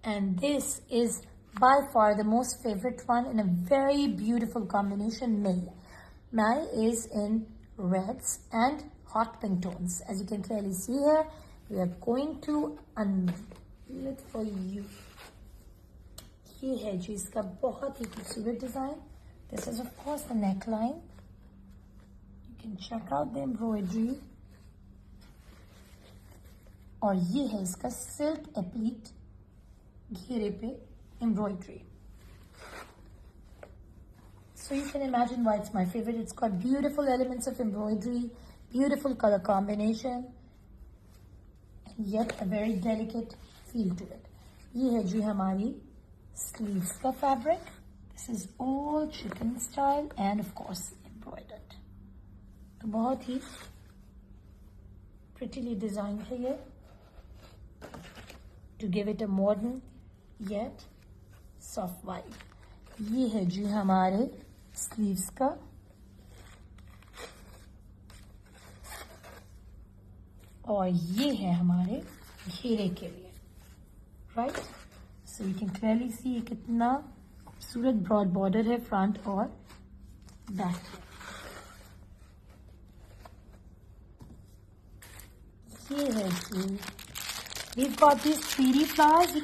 And this is by far the most favorite one in a very beautiful combination, May. May is in reds and hot pink tones. As you can clearly see here, we are going to unveil it for you. ये है जी इसका बहुत ही खूबसूरत design. This is of course the neckline. You can check out the embroidery. और ये है इसका silk appellate घेरे पे embroidery. So you can imagine why it's my favorite. It's got beautiful elements of embroidery, beautiful color combination, and yet a very delicate feel to it. ये है जी हमारी sleeves का fabric. This is all chicken style and of course embroidered. तो बहुत ही prettily designed है ये to give it a modern yet soft vibe. ये है जी हमारे sleeves का और ये है हमारे घेरे के लिए, right? So you can clearly see ये कितना खूबसूरत ब्रॉड बॉर्डर है फ्रंट और बैक में. ये है जी, we've got these 3D flowers.